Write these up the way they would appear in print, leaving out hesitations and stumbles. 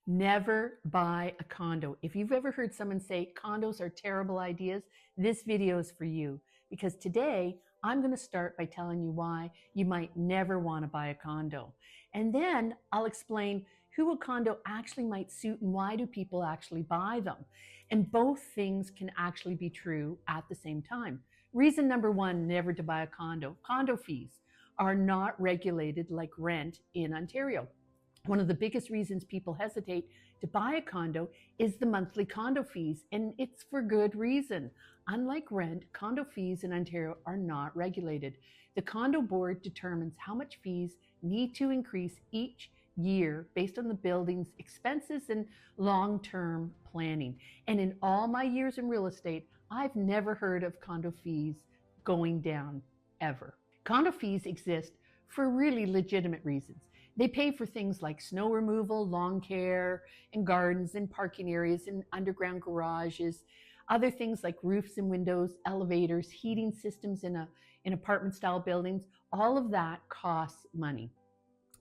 Never buy a condo. If you've ever heard someone say condos are terrible ideas, this video is for you, because today I'm going to start by telling you why you might never want to buy a condo. And then I'll explain who a condo actually might suit and why do people actually buy them. And both things can actually be true at the same time. Reason number one, never to buy a condo. Condo fees are not regulated like rent in Ontario. One of the biggest reasons people hesitate to buy a condo is the monthly condo fees, and it's for good reason. Unlike rent, condo fees in Ontario are not regulated. The condo board determines how much fees need to increase each year based on the building's expenses and long-term planning. And in all my years in real estate, I've never heard of condo fees going down ever. Condo fees exist for really legitimate reasons. They pay for things like snow removal, lawn care, and gardens, and parking areas, and underground garages, other things like roofs and windows, elevators, heating systems in apartment-style buildings. All of that costs money.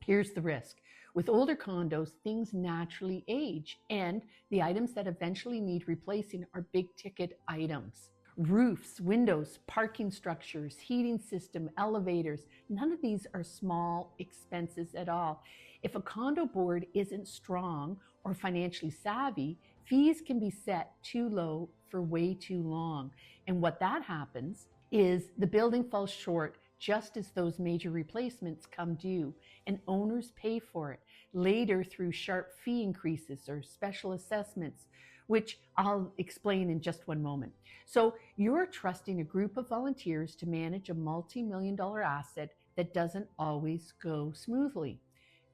Here's the risk. With older condos, things naturally age, and the items that eventually need replacing are big-ticket items. Roofs, windows, parking structures, heating system, elevators, none of these are small expenses at all. If a condo board isn't strong or financially savvy, fees can be set too low for way too long. And what that happens is the building falls short just as those major replacements come due, and owners pay for it later through sharp fee increases or special assessments, which I'll explain in just one moment. So you're trusting a group of volunteers to manage a multi-million-dollar asset that doesn't always go smoothly.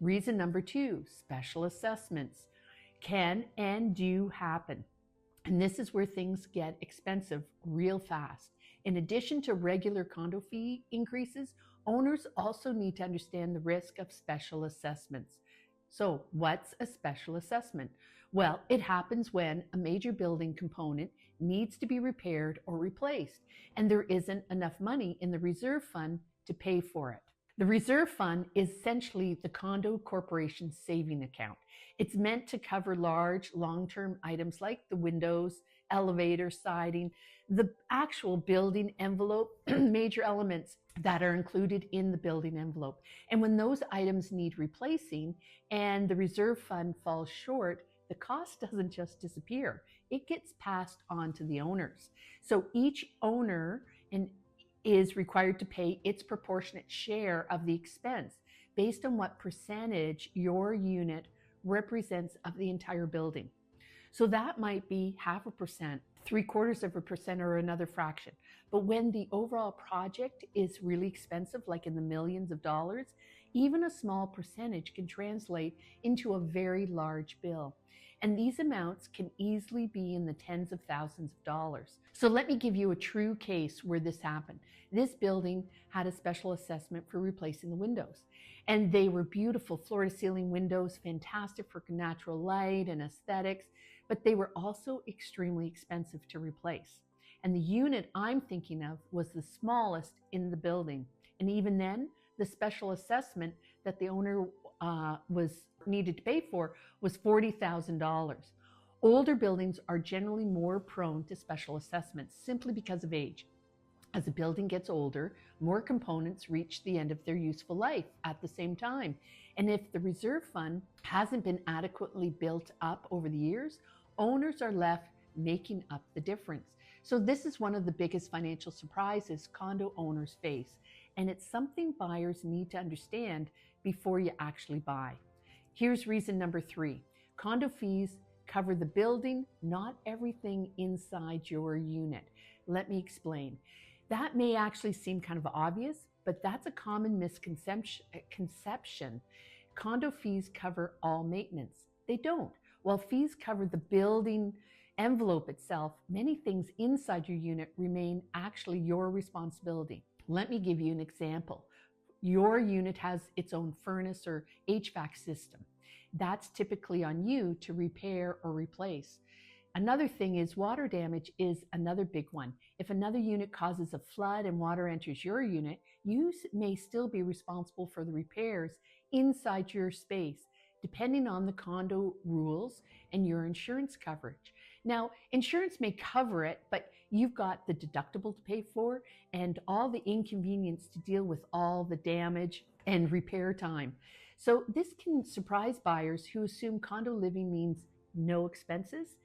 Reason number two, special assessments can and do happen. And this is where things get expensive real fast. In addition to regular condo fee increases, owners also need to understand the risk of special assessments. So what's a special assessment? Well, it happens when a major building component needs to be repaired or replaced, and there isn't enough money in the reserve fund to pay for it. The reserve fund is essentially the condo corporation's saving account. It's meant to cover large, long-term items like the windows, elevator, siding, the actual building envelope, major elements that are included in the building envelope. And when those items need replacing and the reserve fund falls short, the cost doesn't just disappear. It gets passed on to the owners. So each owner is required to pay its proportionate share of the expense based on what percentage your unit represents of the entire building. So that might be 0.5%, 0.75%, or another fraction. But when the overall project is really expensive, like in the millions of dollars, even a small percentage can translate into a very large bill. And these amounts can easily be in the tens of thousands of dollars. So let me give you a true case where this happened. This building had a special assessment for replacing the windows. And they were beautiful floor-to-ceiling windows, fantastic for natural light and aesthetics, but they were also extremely expensive to replace. And the unit I'm thinking of was the smallest in the building. And even then, the special assessment that the owner needed to pay for was $40,000. Older buildings are generally more prone to special assessments simply because of age. As a building gets older, more components reach the end of their useful life at the same time. And if the reserve fund hasn't been adequately built up over the years, owners are left making up the difference. So this is one of the biggest financial surprises condo owners face, and it's something buyers need to understand before you actually buy. Here's reason number three. Condo fees cover the building, not everything inside your unit. Let me explain. That may actually seem kind of obvious, but that's a common misconception. Condo fees cover all maintenance. They don't. While fees cover the building envelope itself, many things inside your unit remain actually your responsibility. Let me give you an example. Your unit has its own furnace or HVAC system. That's typically on you to repair or replace. Another thing is water damage is another big one. If another unit causes a flood and water enters your unit, you may still be responsible for the repairs inside your space. depending on the condo rules and your insurance coverage. Now, insurance may cover it, but you've got the deductible to pay for and all the inconvenience to deal with all the damage and repair time. So this can surprise buyers who assume condo living means no expenses.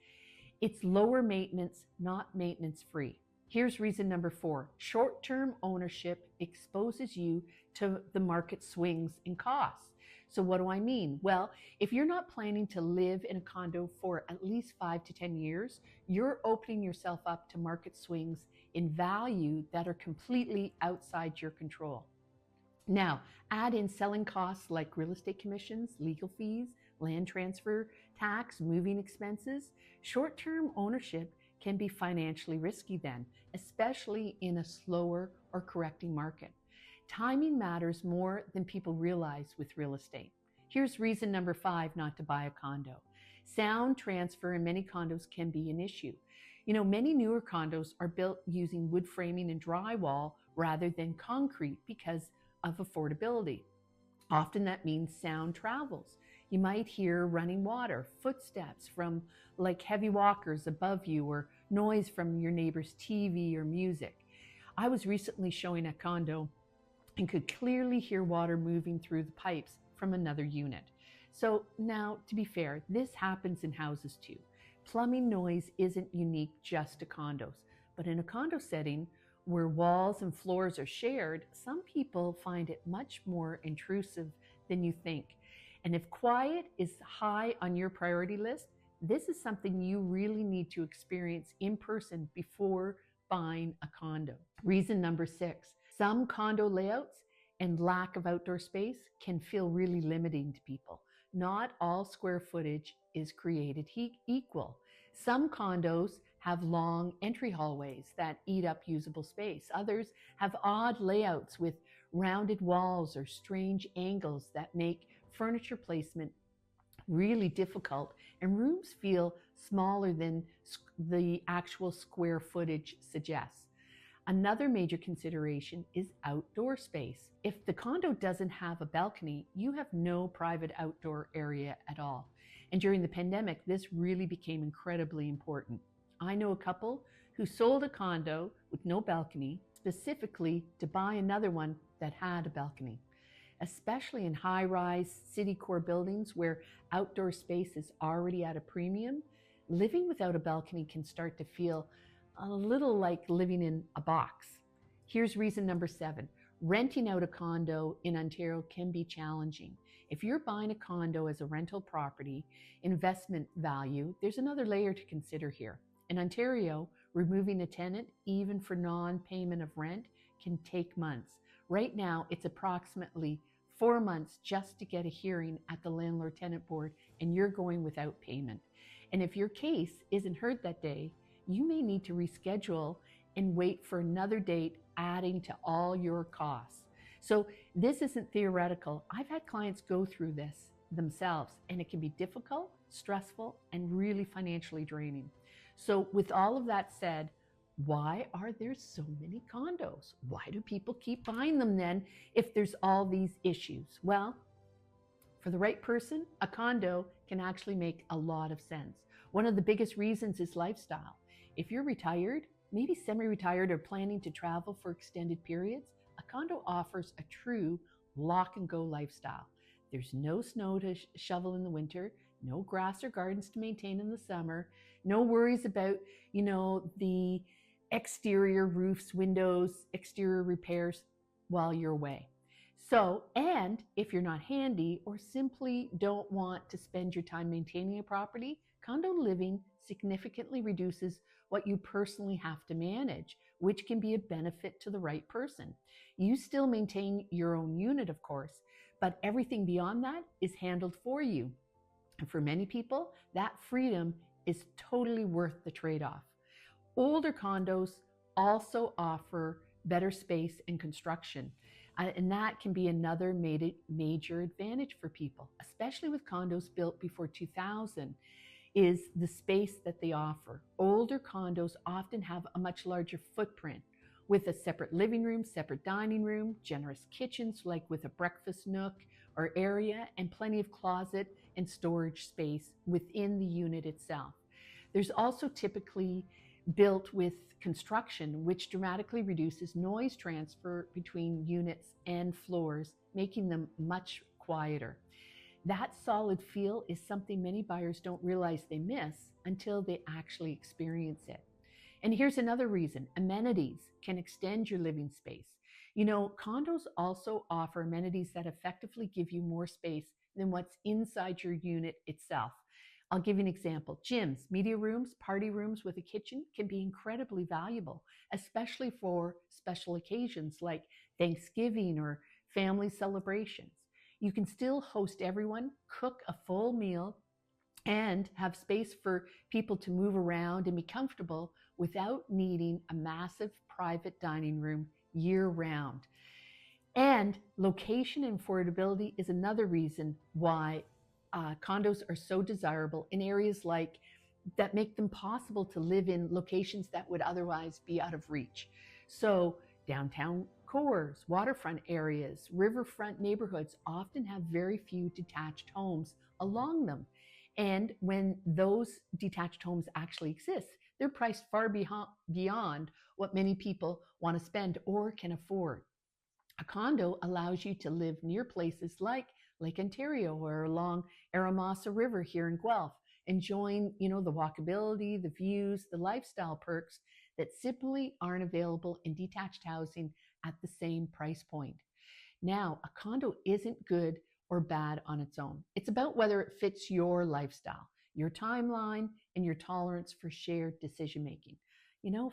It's lower maintenance, not maintenance free. Here's reason number 4. Short-term ownership exposes you to the market swings in costs. So what do I mean? Well, if you're not planning to live in a condo for at least 5 to 10 years, you're opening yourself up to market swings in value that are completely outside your control. Now, add in selling costs like real estate commissions, legal fees, land transfer tax, moving expenses. Short-term ownership can be financially risky then, especially in a slower or correcting market. Timing matters more than people realize with real estate. Here's reason number 5 not to buy a condo. Sound transfer in many condos can be an issue. Many newer condos are built using wood framing and drywall rather than concrete because of affordability. Often that means sound travels. You might hear running water, footsteps from heavy walkers above you, or noise from your neighbor's TV or music. I was recently showing a condo and could clearly hear water moving through the pipes from another unit. So now, to be fair, this happens in houses too. Plumbing noise isn't unique just to condos, but in a condo setting where walls and floors are shared, some people find it much more intrusive than you think. And if quiet is high on your priority list, this is something you really need to experience in person before buying a condo. Reason number 6, some condo layouts and lack of outdoor space can feel really limiting to people. Not all square footage is created equal. Some condos have long entry hallways that eat up usable space. Others have odd layouts with rounded walls or strange angles that make furniture placement really difficult, and rooms feel smaller than the actual square footage suggests. Another major consideration is outdoor space. If the condo doesn't have a balcony, you have no private outdoor area at all. And during the pandemic, this really became incredibly important. I know a couple who sold a condo with no balcony specifically to buy another one that had a balcony. Especially in high-rise city core buildings where outdoor space is already at a premium, living without a balcony can start to feel a little like living in a box. Here's reason number 7. Renting out a condo in Ontario can be challenging. If you're buying a condo as a rental property, investment value, there's another layer to consider here. In Ontario, removing a tenant, even for non-payment of rent, can take months. Right now, it's approximately 4 months just to get a hearing at the Landlord-Tenant Board, and you're going without payment. And if your case isn't heard that day, you may need to reschedule and wait for another date, adding to all your costs. So this isn't theoretical. I've had clients go through this themselves, and it can be difficult, stressful, and really financially draining. So with all of that said, why are there so many condos? Why do people keep buying them then if there's all these issues? Well, for the right person, a condo can actually make a lot of sense. One of the biggest reasons is lifestyle. If you're retired, maybe semi-retired, or planning to travel for extended periods, a condo offers a true lock-and-go lifestyle. There's no snow to shovel in the winter, no grass or gardens to maintain in the summer, no worries about, the exterior roofs, windows, exterior repairs while you're away. So, and if you're not handy or simply don't want to spend your time maintaining a property, condo living significantly reduces what you personally have to manage, which can be a benefit to the right person. You still maintain your own unit, of course, but everything beyond that is handled for you. And for many people, that freedom is totally worth the trade-off. Older condos also offer better space and construction, and that can be another major advantage for people, especially with condos built before 2000, is the space that they offer. Older condos often have a much larger footprint with a separate living room, separate dining room, generous kitchens like with a breakfast nook or area, and plenty of closet and storage space within the unit itself. There's also typically built with construction, which dramatically reduces noise transfer between units and floors, making them much quieter. That solid feel is something many buyers don't realize they miss until they actually experience it. And here's another reason: amenities can extend your living space. You know, condos also offer amenities that effectively give you more space than what's inside your unit itself. I'll give you an example. Gyms, media rooms, party rooms with a kitchen can be incredibly valuable, especially for special occasions like Thanksgiving or family celebrations. You can still host everyone, cook a full meal, and have space for people to move around and be comfortable without needing a massive private dining room year round. And location and affordability is another reason why condos are so desirable in areas like that make them possible to live in locations that would otherwise be out of reach. So downtown cores, waterfront areas, riverfront neighborhoods often have very few detached homes along them. And when those detached homes actually exist, they're priced far beyond what many people want to spend or can afford. A condo allows you to live near places like Lake Ontario or along Aramasa River here in Guelph, enjoying, the walkability, the views, the lifestyle perks that simply aren't available in detached housing at the same price point. Now, a condo isn't good or bad on its own. It's about whether it fits your lifestyle, your timeline, and your tolerance for shared decision making.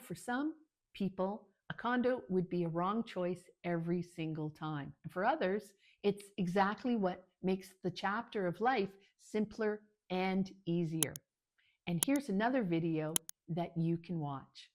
For some people, a condo would be a wrong choice every single time. And for others, it's exactly what makes the chapter of life simpler and easier. And here's another video that you can watch.